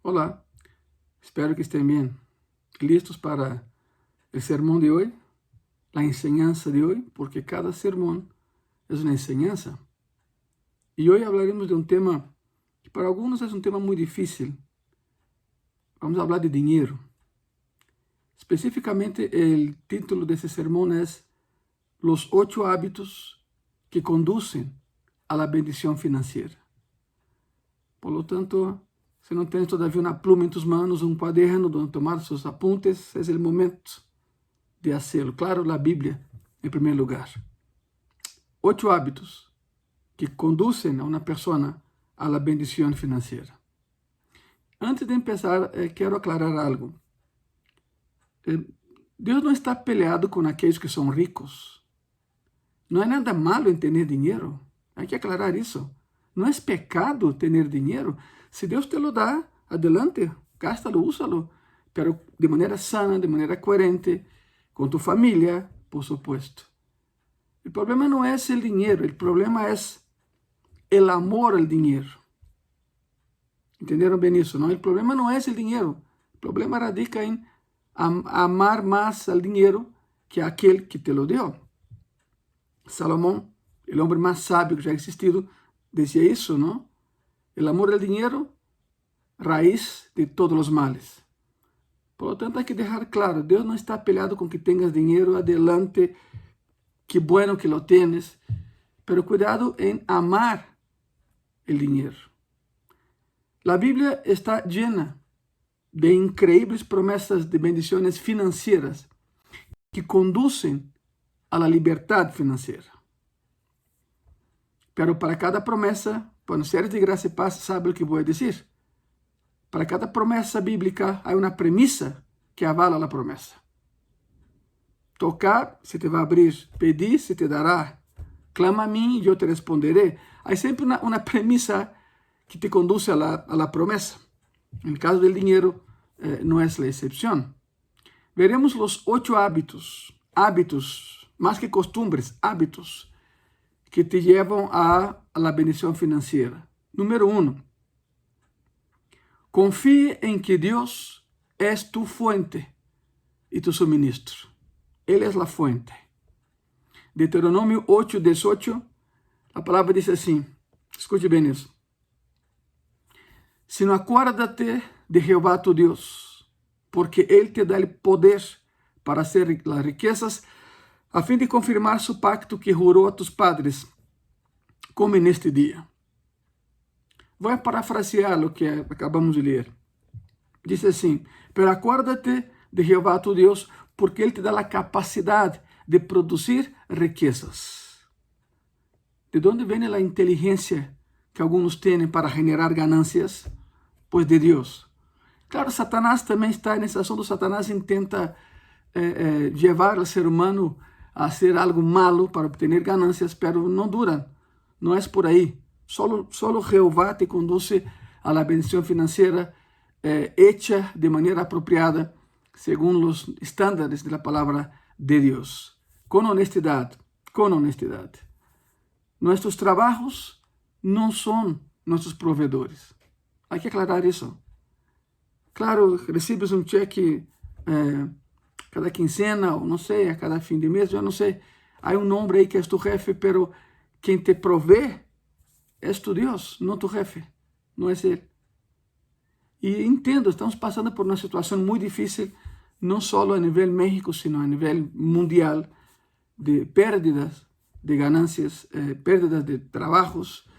Olá, espero que estén bien. ¿Listos para el sermón de hoy? La enseñanza de hoy, porque cada sermón es una enseñanza. Y hoy hablaremos de un tema que para algunos es un tema muy difícil. Vamos a hablar de dinero. Específicamente, el título de ese sermón es Los 8 hábitos que conducen a la bendición financiera. Por lo tanto, se não tens todavia uma pluma em tus manos, um quaderno onde tomar seus apuntes, é o momento de fazê-lo. Claro, a Bíblia em primeiro lugar. 8 hábitos que conduzem a uma pessoa a la bendição financeira. Antes de começar, quero aclarar algo. Deus não está peleado com aqueles que são ricos. Não há nada malo em ter dinheiro. Há que aclarar isso. Não é pecado ter dinheiro. Se Deus te lo dá, adelante, gástalo, úsalo, pero de maneira sana, de maneira coerente, com tu família, por supuesto. O problema não é o dinheiro, o problema é o amor ao dinheiro. Entenderam bem isso, não? O problema não é o dinheiro, o problema radica em amar mais ao dinheiro que aquele que te lo deu. Salomão, o homem mais sábio que já existido, dizia isso, não? O amor ao dinheiro, raiz de todos os males. Por lo tanto, hay que dejar claro, Deus não está peleado com que tenhas dinheiro, adelante, que bueno que lo tienes, pero cuidado em amar o dinheiro. A Bíblia está llena de increíbles promessas de bendições financeiras que conduzem a la liberdade financeira. Pero para cada promessa, quando seres de graça e paz, sabe o que vou dizer? Para cada promessa bíblica, há uma premissa que avala a promessa. Tocar, se te vai abrir. Pedir, se te dará. Clama a mim e eu te responderei. Há sempre uma premissa que te conduz a la promessa. No caso do dinheiro, não é a exceção. Veremos os 8 hábitos, mais que costumbres, hábitos, que te llevam a la bendición financiera. Número 1. Confíe en que Dios es tu fuente y tu suministro. Él es la fuente. Deuteronomio 8:18, la palabra dice así, escute bien eso. Sino acuérdate de Jehová tu Dios, porque Él te da el poder para hacer las riquezas, a fim de confirmar su pacto que jurou a tus padres, como neste dia. Vou parafrasear o que acabamos de ler. Diz assim, pero acuérdate de Jehová tu Deus, porque Ele te dá a capacidade de produzir riquezas. ¿De onde vem a inteligência que alguns têm para generar ganancias? Pues de Deus. Claro, Satanás também está nesse assunto. Satanás intenta levar o ser humano a hacer algo malo para obter ganancias, pero não duran. Não é por aí. Solo Jeová te conduce a la bendición financiera hecha de maneira apropriada según os estándares de la palabra de Dios. Con honestidad, con honestidad. Nuestros trabajos não são nossos provedores. Hay que aclarar isso. Claro, recibes um cheque cada quincena, ou não sei, a cada fim de mês, eu não sei. Há um nome aí que é tu jefe, pero quem te provee é tu Deus, não tu jefe, não é Ele. E entendo, estamos passando por uma situação muito difícil, não só a nível México, sino a nível mundial, de pérdidas de ganancias, pérdidas de trabalhos.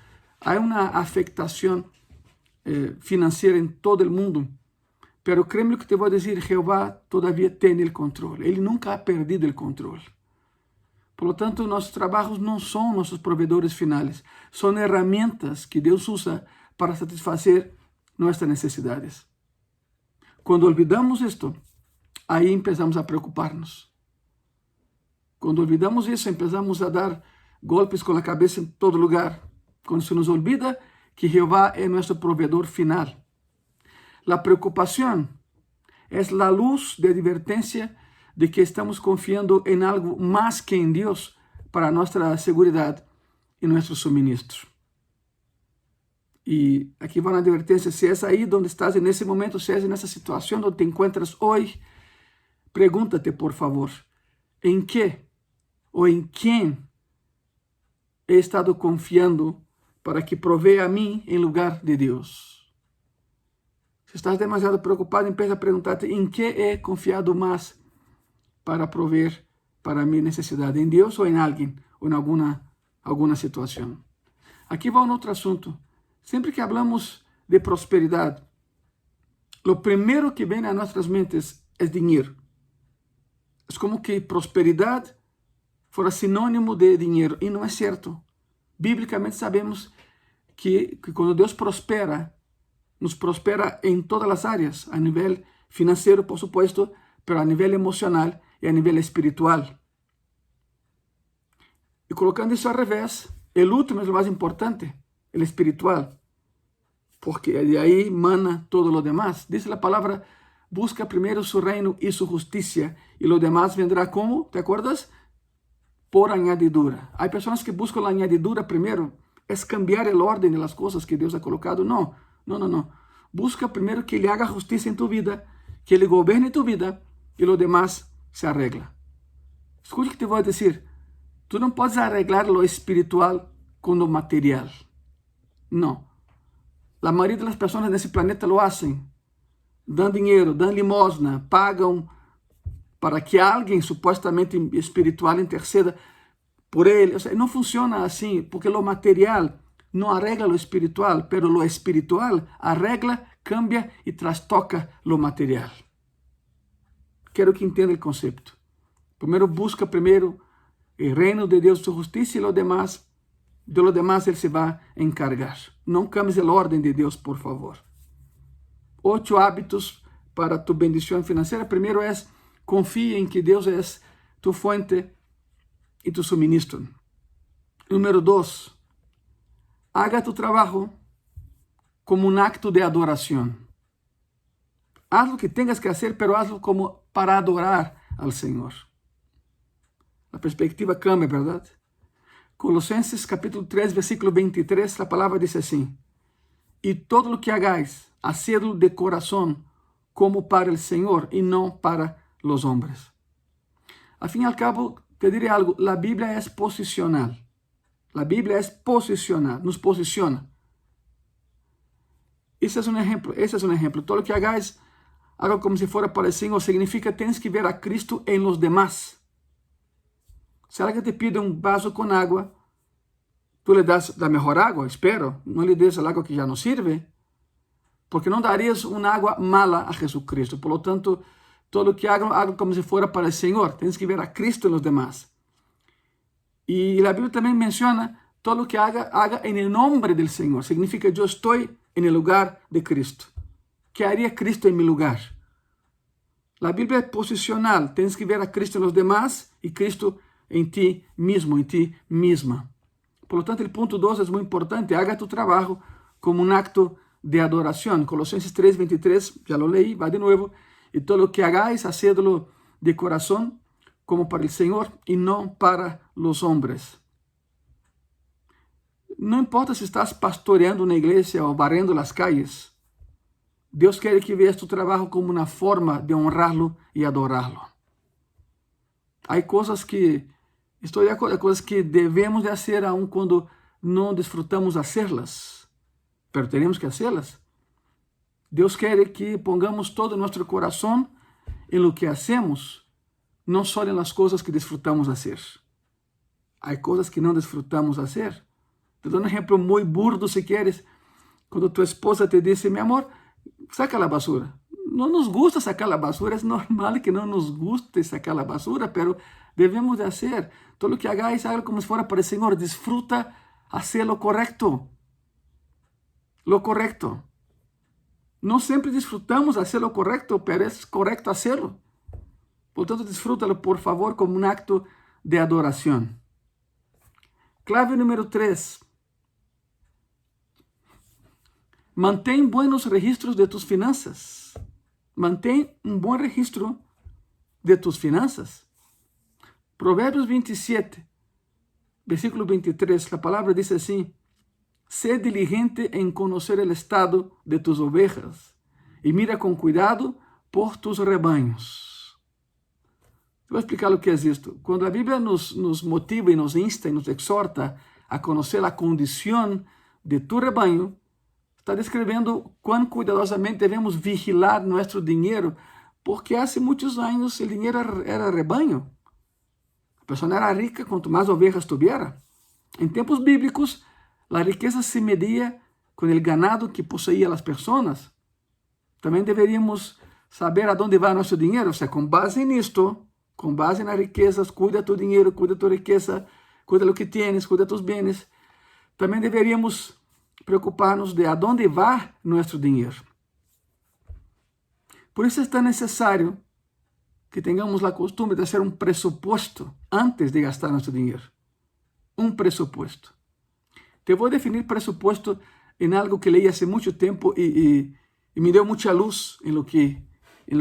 Há uma afectação financeira em todo o mundo. Pero créeme lo que te voy a decir, Jehová todavía tiene el control. Ele nunca ha perdido el control. Por lo tanto, nossos trabalhos não são nossos provedores finais. São herramientas que Deus usa para satisfazer nossas necessidades. Quando olvidamos isto, aí empezamos a preocupar-nos. Quando olvidamos isso, empezamos a dar golpes com a cabeça em todo lugar. Quando se nos olvida que Jehová é nosso provedor final. La preocupación es la luz de advertencia de que estamos confiando en algo más que en Dios para nuestra seguridad y nuestro suministro. Y aquí va una advertencia: si es ahí donde estás en ese momento, si es en esa situación donde te encuentras hoy, pregúntate, por favor, ¿en qué o en quién he estado confiando para que provea a mí en lugar de Dios? Si estás demasiado preocupado, empieza a preguntarte: ¿en qué he confiado más para proveer para mi necesidad? ¿En Dios o en alguien o en alguna situación? Aquí va un otro asunto. Siempre que hablamos de prosperidad, lo primero que viene a nuestras mentes es dinero. Es como que prosperidad fuera sinónimo de dinero, y no es cierto. Bíblicamente sabemos que cuando Dios prospera, nos prospera en todas las áreas, a nivel financiero, por supuesto, pero a nivel emocional y a nivel espiritual. Y colocando eso al revés, el último es lo más importante, el espiritual, porque de ahí mana todo lo demás. Dice la palabra: busca primero su reino y su justicia, y lo demás vendrá ¿cómo? ¿Te acuerdas? Por añadidura. Hay personas que buscan la añadidura primero, es cambiar el orden de las cosas que Dios ha colocado. No. Busca primero que Él haga justicia en tu vida, que Él gobierne tu vida, y lo demás se arregla. Escucha que te voy a decir: tú no puedes arreglar lo espiritual con lo material. No. La mayoría de las personas en ese planeta lo hacen. Dan dinero, dan limosna, pagan para que alguien supuestamente espiritual interceda por él. O sea, no funciona así, porque lo material no arregla lo espiritual, pero lo espiritual arregla, cambia y trastoca lo material. Quiero que entienda el concepto. Primero busca el reino de Dios, su justicia, y de lo demás Él se va a encargar. No cambies el orden de Dios, por favor. 8 hábitos para tu bendición financiera. Primero es: confía en que Dios es tu fuente y tu suministro. Número 2, haga tu trabajo como un acto de adoración. Haz lo que tengas que hacer, pero hazlo como para adorar al Señor. La perspectiva cambia, ¿verdad? Colosenses capítulo 3, versículo 23, la palabra dice así: y todo lo que hagáis, hacedlo de corazón, como para el Señor y no para los hombres. Al fin y al cabo, te diré algo: la Biblia es posicional. La Biblia es posicional, nos posiciona. Ese es un ejemplo. Todo lo que hagáis, haga como si fuera para el Señor. Significa que tienes que ver a Cristo en los demás. Si alguien te pide un vaso con agua, tú le das la mejor agua, espero. No le des el agua que ya no sirve, porque no darías un agua mala a Jesucristo. Por lo tanto, todo lo que haga como si fuera para el Señor. Tienes que ver a Cristo en los demás. Y la Biblia también menciona: todo lo que haga en el nombre del Señor. Significa yo estoy en el lugar de Cristo. ¿Qué haría Cristo en mi lugar? La Biblia es posicional. Tienes que ver a Cristo en los demás y Cristo en ti mismo, en ti misma. Por lo tanto, el punto 2 es muy importante: haga tu trabajo como un acto de adoración. Colosenses 3, 23, ya lo leí, va de nuevo: y todo lo que hagáis, hacedlo de corazón, como para el Señor y no para los hombres. No importa si estás pastoreando una iglesia o barriendo las calles, Dios quiere que veas tu trabajo como una forma de honrarlo y adorarlo. Hay cosas que, estoy de acuerdo, hay cosas que debemos de hacer aun cuando no disfrutamos hacerlas, pero tenemos que hacerlas. Dios quiere que pongamos todo nuestro corazón en lo que hacemos, no solo en las cosas que disfrutamos hacer. Hay cosas que no disfrutamos hacer. Te doy un ejemplo muy burdo si quieres. Cuando tu esposa te dice: mi amor, saca la basura. No nos gusta sacar la basura, es normal que no nos guste sacar la basura, pero debemos de hacer. Todo lo que hagáis, hágalo como si fuera para el Señor. Disfruta hacer lo correcto. Lo correcto. No siempre disfrutamos hacer lo correcto, pero es correcto hacerlo. Por tanto, disfrútalo, por favor, como un acto de adoración. Clave número 3. Mantén buenos registros de tus finanzas. Mantén un buen registro de tus finanzas. Proverbios 27, versículo 23, la palabra dice así: sé diligente en conocer el estado de tus ovejas y mira con cuidado por tus rebaños. Voy a explicar lo que es esto. Cuando la Biblia nos motiva y nos insta y nos exhorta a conocer la condición de tu rebaño, está describiendo cuán cuidadosamente debemos vigilar nuestro dinero, porque hace muchos años el dinero era rebaño. La persona era rica cuanto más ovejas tuviera. En tiempos bíblicos, la riqueza se medía con el ganado que poseían las personas. También deberíamos saber a dónde va nuestro dinero. O sea, con base en esto, con base en las riquezas, cuida tu dinero, cuida tu riqueza, cuida lo que tienes, cuida tus bienes. También deberíamos preocuparnos de a dónde va nuestro dinero. Por eso es tan necesario que tengamos la costumbre de hacer un presupuesto antes de gastar nuestro dinero. Un presupuesto. Te voy a definir presupuesto en algo que leí hace mucho tiempo y me dio mucha luz en lo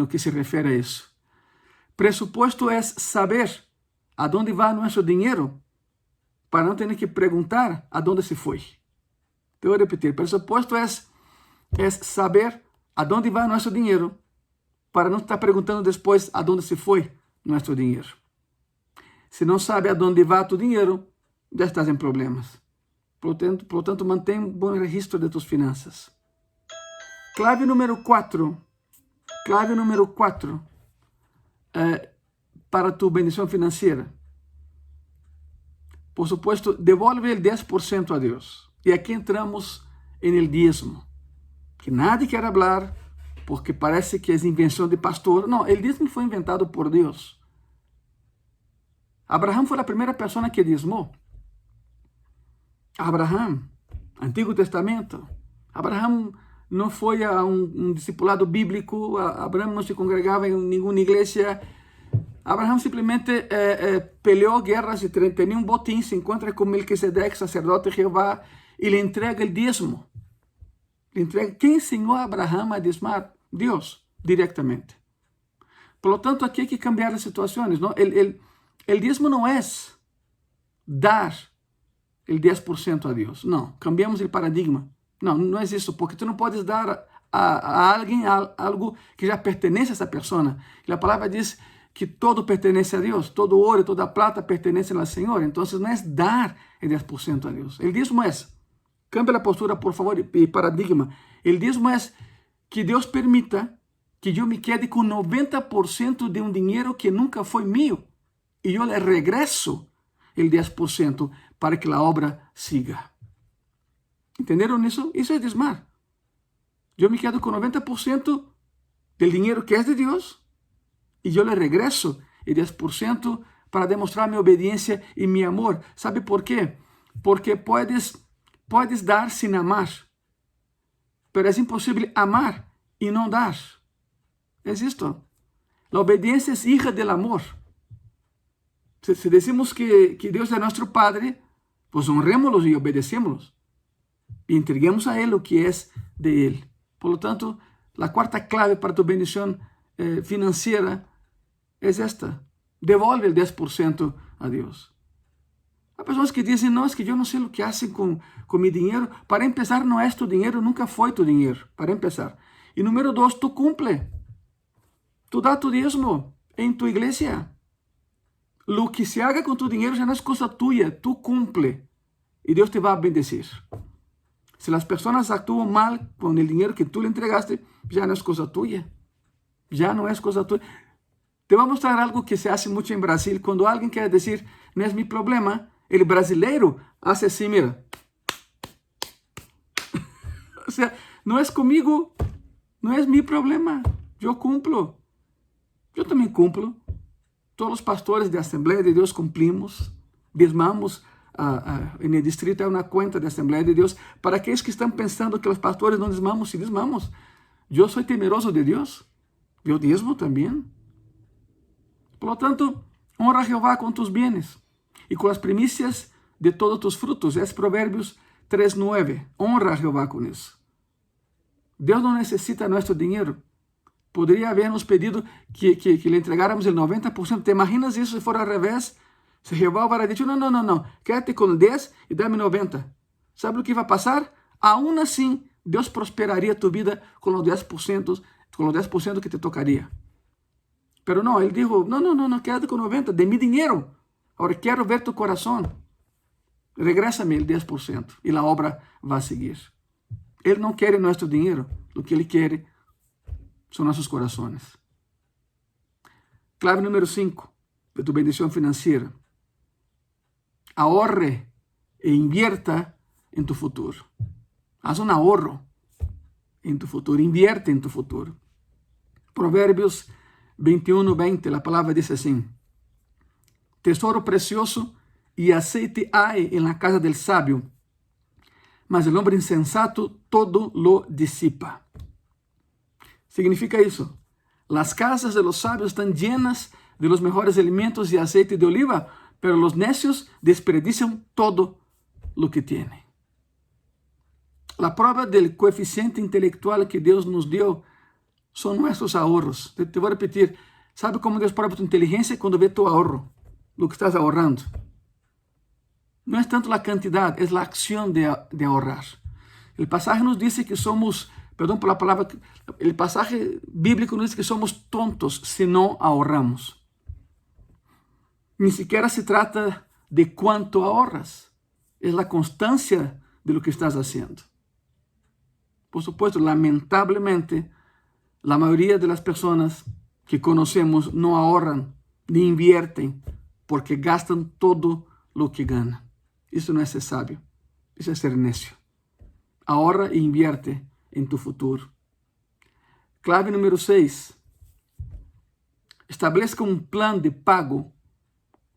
que se refiere a eso. Presupuesto es saber a dónde va nuestro dinero para no tener que preguntar a dónde se fue. Te voy a repetir. Presupuesto es saber a dónde va nuestro dinero para no estar preguntando después a dónde se fue nuestro dinero. Si no sabes a dónde va tu dinero, ya estás en problemas. Por lo tanto, mantén un buen registro de tus finanzas. Clave número 4. Clave número 4 para tu bendición financiera. Por supuesto, devuelve el 10% a Dios. Y aquí entramos en el diezmo, que nadie quiere hablar porque parece que es invención de pastor. No, el diezmo fue inventado por Dios. Abraham fue la primera persona que diezmó. Abraham, Antiguo Testamento. Abraham no fue a un discipulado bíblico. Abraham no se congregaba en ninguna iglesia. Abraham simplemente peleó guerras y tenía un botín, se encuentra con Melquisedec, sacerdote de Jehová, y le entrega el diezmo. ¿Quién enseñó a Abraham a diezmar? Dios, directamente. Por lo tanto, aquí hay que cambiar las situaciones, ¿no? El diezmo no es dar el 10% a Dios. No, cambiamos el paradigma. No, no es eso, porque tú no puedes dar a alguien algo que ya pertenece a esa persona. La palabra dice que todo pertenece a Dios, todo oro y toda plata pertenecen al Señor. Entonces no es dar el 10% a Dios. El diezmo es, cambia la postura por favor y paradigma. El diezmo es que Dios permita que yo me quede con 90% de un dinero que nunca fue mío y yo le regreso el 10% para que la obra siga. ¿Entendieron eso? Eso es diezmar. Yo me quedo con 90% del dinero que es de Dios y yo le regreso el 10% para demostrar mi obediencia y mi amor. ¿Sabe por qué? Porque puedes dar sin amar, pero es imposible amar y no dar. Es esto. La obediencia es hija del amor. Si decimos que Dios es nuestro Padre, pues honrémoslo y obedecémoslo. Y entreguemos a Él lo que es de Él. Por lo tanto, la cuarta clave para tu bendición financiera es esta. Devuelve el 10% a Dios. Hay personas que dicen, no, es que yo no sé lo que hacen con mi dinero. Para empezar, no es tu dinero, nunca fue tu dinero. Para empezar. Y número 2, tú cumple. Tú da tu diezmo en tu iglesia. Lo que se haga con tu dinero ya no es cosa tuya. Tú cumple. Y Dios te va a bendecir. Si las personas actúan mal con el dinero que tú le entregaste, ya no es cosa tuya. Ya no es cosa tuya. Te voy a mostrar algo que se hace mucho en Brasil. Cuando alguien quiere decir, no es mi problema, el brasileiro hace así, mira. O sea, no es conmigo, no es mi problema. Yo cumplo. Yo también cumplo. Todos los pastores de Asamblea de Dios cumplimos, diezmamos. En el distrito hay una cuenta de Asamblea de Dios. Para aquellos que están pensando que los pastores no diezmamos, sí diezmamos. Yo soy temeroso de Dios. Yo diezmo también. Por lo tanto, honra a Jehová con tus bienes y con las primicias de todos tus frutos. Es Proverbios 3:9. Honra a Jehová con eso. Dios no necesita nuestro dinero. Podría habernos pedido que le entregáramos el 90%. ¿Te imaginas eso si fuera al revés? Si Jehová hubiera dicho, no, quédate con 10 y dame 90. ¿Sabe lo que iba a pasar? Aún así, Dios prosperaría tu vida con los 10% que te tocaría. Pero no, Él dijo, no, quédate con 90% de mi dinero. Ahora quiero ver tu corazón. Regrésame el 10% y la obra va a seguir. Él no quiere nuestro dinero. Lo que Él quiere son nuestros corazones. Clave número 5 de tu bendición financiera. Ahorre e invierta en tu futuro. Haz un ahorro en tu futuro. Invierte en tu futuro. Provérbios 21:20, la palabra dice así. Tesoro precioso y aceite hay en la casa del sabio, mas el hombre insensato todo lo disipa. Significa eso. Las casas de los sabios están llenas de los mejores alimentos y aceite de oliva, pero los necios desperdician todo lo que tienen. La prueba del coeficiente intelectual que Dios nos dio son nuestros ahorros. Te voy a repetir. ¿Sabe cómo Dios prueba tu inteligencia? Cuando ve tu ahorro, lo que estás ahorrando. No es tanto la cantidad, es la acción de ahorrar. El pasaje nos dice que somos, perdón por la palabra, el pasaje bíblico nos dice que somos tontos si no ahorramos. Ni siquiera se trata de cuánto ahorras, es la constancia de lo que estás haciendo. Por supuesto, lamentablemente, la mayoría de las personas que conocemos no ahorran ni invierten porque gastan todo lo que ganan. Eso no es ser sabio, eso es ser necio. Ahorra e invierte en tu futuro. Clave número 6. Establezca un plan de pago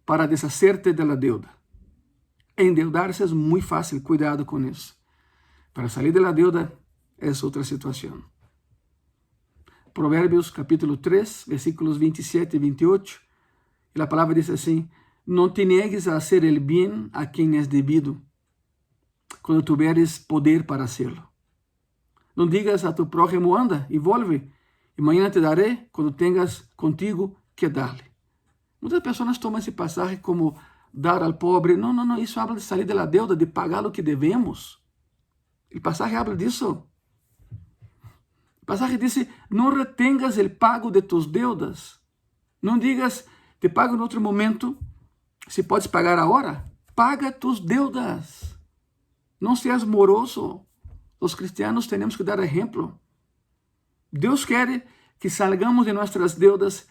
para deshacerte de la deuda. Endeudarse es muy fácil, cuidado con eso. Para salir de la deuda es otra situación. Provérbios capítulo 3, versículos 27 y 28. Y la palabra dice así. No te niegues a hacer el bien a quien es debido, cuando tuvieres poder para hacerlo. No digas a tu prójimo, anda y vuelve, y mañana te daré cuando tengas contigo que darle. Muchas personas toman ese pasaje como dar al pobre. No, eso habla de salir de la deuda, de pagar lo que debemos. El pasaje habla de eso. El pasaje dice, no retengas el pago de tus deudas. No digas, te pago en otro momento. Se puedes pagar ahora, paga tus deudas. No seas moroso. Los cristianos tenemos que dar ejemplo. Dios quiere que salgamos de nuestras deudas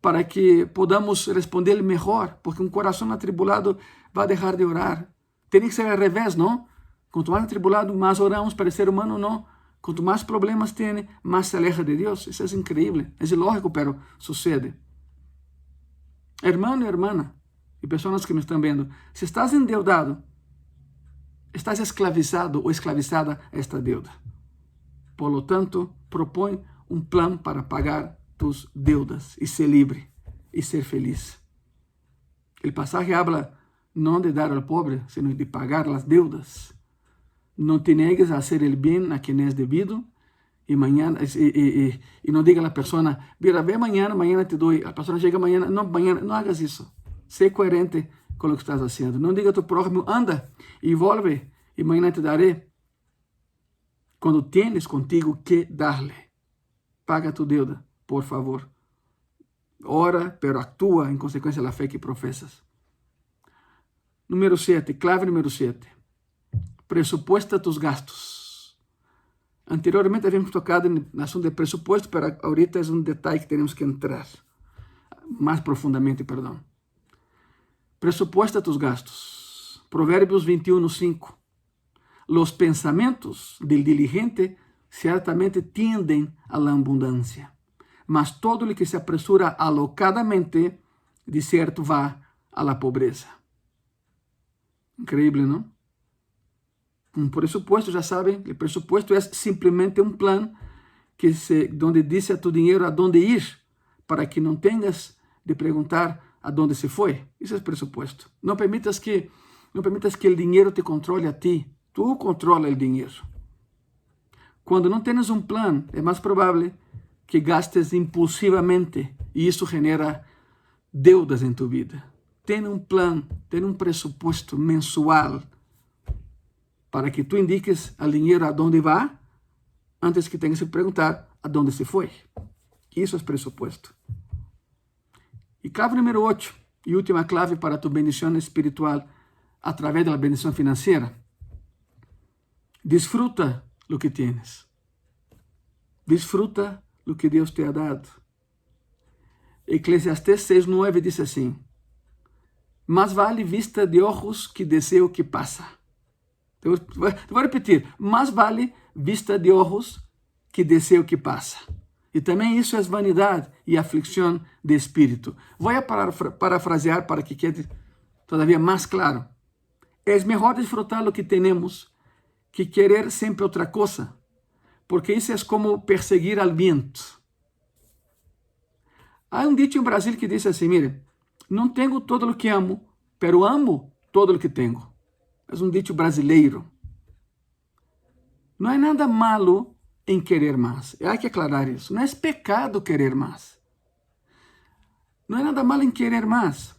para que podamos responder mejor, porque un corazón atribulado va a dejar de orar. Tiene que ser al revés, ¿no? Cuanto más atribulado, más oramos. Para el ser humano, no. Cuanto más problemas tiene, más se aleja de Dios. Eso es increíble, es ilógico, pero sucede. Hermano y hermana, y personas que me están viendo, si estás endeudado, estás esclavizado o esclavizada a esta deuda. Por lo tanto, propone un plan para pagar tus deudas y ser libre y ser feliz. El pasaje habla no de dar al pobre, sino de pagar las deudas. No te niegues a hacer el bien a quien es debido y mañana y no diga a la persona, mira, ve mañana te doy. La persona llega mañana, no hagas eso. Sé coherente con lo que estás haciendo. No diga a tu prójimo, anda y vuelve y mañana te daré. Cuando tienes contigo que darle. Paga tu deuda, por favor. Ora, pero actúa en consecuencia de la fe que profesas. Número 7, clave número 7. Presupuesta tus gastos. Anteriormente habíamos tocado en el asunto de presupuesto, pero ahorita es un detalle que tenemos que entrar más profundamente, perdón. Presupuesta tus gastos. Provérbios 21:5. Los pensamientos del diligente ciertamente tienden a la abundancia, mas todo el que se apresura alocadamente, de cierto va a la pobreza. Increíble, ¿no? Un presupuesto, ya saben, el presupuesto es simplemente un plan donde dice a tu dinero a dónde ir, para que no tengas de preguntar a dónde se fue. Eso es presupuesto. No permitas que el dinero te controle a ti. Tú controla el dinero. Cuando no tienes un plan, es más probable que gastes impulsivamente y eso genera deudas en tu vida. Ten un plan, ten un presupuesto mensual para que tú indiques al dinero a dónde va antes que tengas que preguntar a dónde se fue. Isso é presupuesto. E clave número 8, e última clave para tu bendição espiritual a través da bendição financeira. Disfruta lo que tienes. Disfruta lo que Deus te ha dado. Eclesiastés 6:9 diz assim: mais vale vista de ojos que desejo que passa. Eu vou repetir. Mais vale vista de ojos que desejo que passa. E também isso é vanidade e aflição de espírito. Vou parafrasear para que quede todavía mais claro. É melhor disfrutar o que temos que querer sempre outra coisa, porque isso é como perseguir al viento. Há dicho em Brasil que diz assim: mire, não tenho todo o que amo, pero amo todo o que tenho. É dicho brasileiro. Não há nada malo em querer mais. Há que aclarar isso. Não é pecado querer mais. Não há nada malo em querer mais.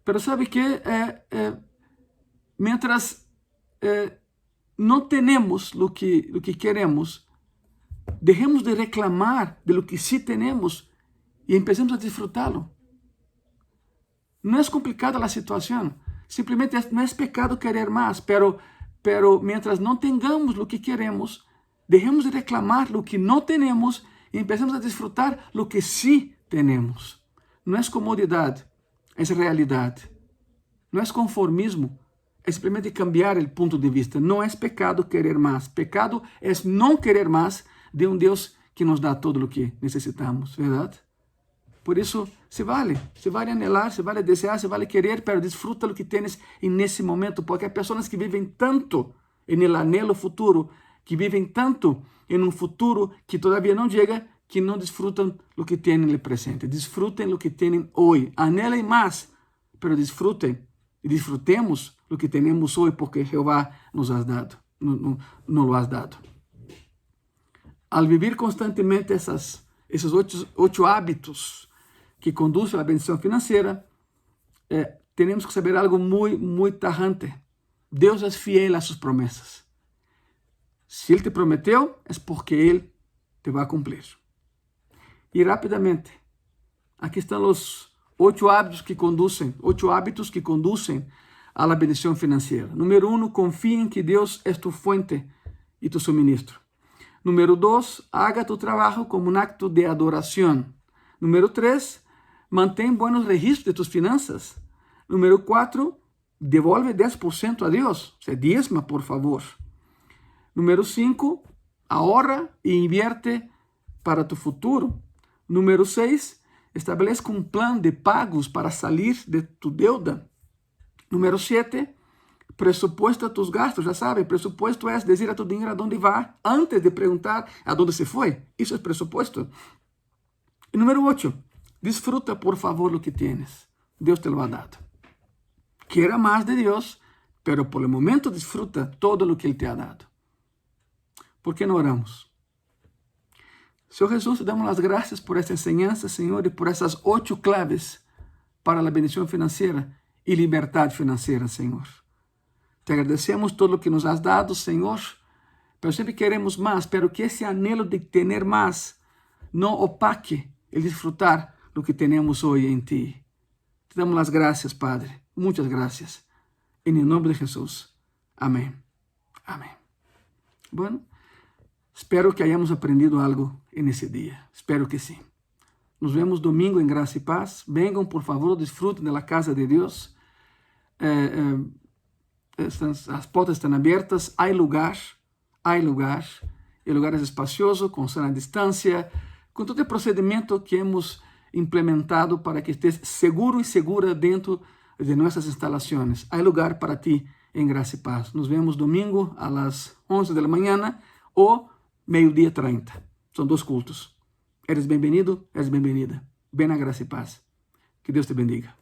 Pero sabe que mientras não temos o que queremos, deixemos de reclamar de lo que sí temos e empecemos a disfrutá-lo. Não é complicada a situação. Simplesmente não é pecado querer mais, pero mientras não tengamos o que queremos, deixemos de reclamar lo que não temos e empecemos a disfrutar lo que sí temos. Não é comodidade, é realidade. Não é conformismo, é simplesmente cambiar o ponto de vista. Não é pecado querer mais. Pecado é não querer mais de Deus que nos dá todo o que necessitamos, verdade? Por isso, se vale anhelar, se vale desejar, se vale querer, pero disfruta o que tienes nesse momento, porque há pessoas que vivem tanto no anelo futuro, que vivem tanto em futuro que todavía não chega, que não disfrutam o que têm no presente. Disfrutem o que têm hoje. Anhelem mais, pero disfrutem e disfrutemos o que temos hoje, porque Jeová nos has dado, nos lo has dado. Al vivir constantemente esses 8 hábitos que conduzem à bendição financeira, temos que saber algo muito tajante. Deus é fiel a suas promessas. Se Ele te prometeu, é porque Ele te vai cumprir. E rapidamente, aqui estão os 8 hábitos que conduzem à bendição financeira. Número 1, confia em que Deus é tu fuente e tu suministro. Número 2, haga tu trabajo como un acto de adoración. Número 3, mantém buenos registros de tus finanzas. Número 4, devolve 10% a Deus. O sea, diezma, por favor. Número 5, ahorra e invierte para tu futuro. Número 6, estabelezca um plano de pagos para salir de tu deuda. Número 7, presupuesta tus gastos. Já sabe, presupuesto é dizer a tu dinheiro aonde vai antes de perguntar aonde se foi. Isso é presupuesto. E número 8, disfruta por favor o que tienes. Deus te lo ha dado. Quiera mais de Deus, pero por el momento disfruta todo o que Ele te ha dado. ¿Por que não oramos? Senhor Jesus, te damos as graças por esta enseñanza, Senhor, e por essas 8 claves para a bendição financeira e liberdade financeira, Senhor. Te agradecemos todo o que nos has dado, Senhor, pero sempre queremos mais, pero que esse anelo de ter mais não opaque el disfrutar do que temos hoje em Ti. Te damos as graças, Padre. Muitas graças. Em nome de Jesus. Amém. Amém. Bueno, espero que hayamos aprendido algo nesse dia. Espero que sim. Nos vemos domingo em graça e paz. Venham, por favor, disfrutem da casa de Deus. As portas estão abertas, há lugar, o lugar é espacioso, com sana distância, com todo o procedimento que hemos implementado para que estés seguro e segura dentro de nossas instalações. Há lugar para ti em graça e paz. Nos vemos domingo a las 11 da manhã ou 12:30. São 2 cultos. Eres bem-vindo, eres bem-vinda. Ven a graça e paz. Que Deus te bendiga.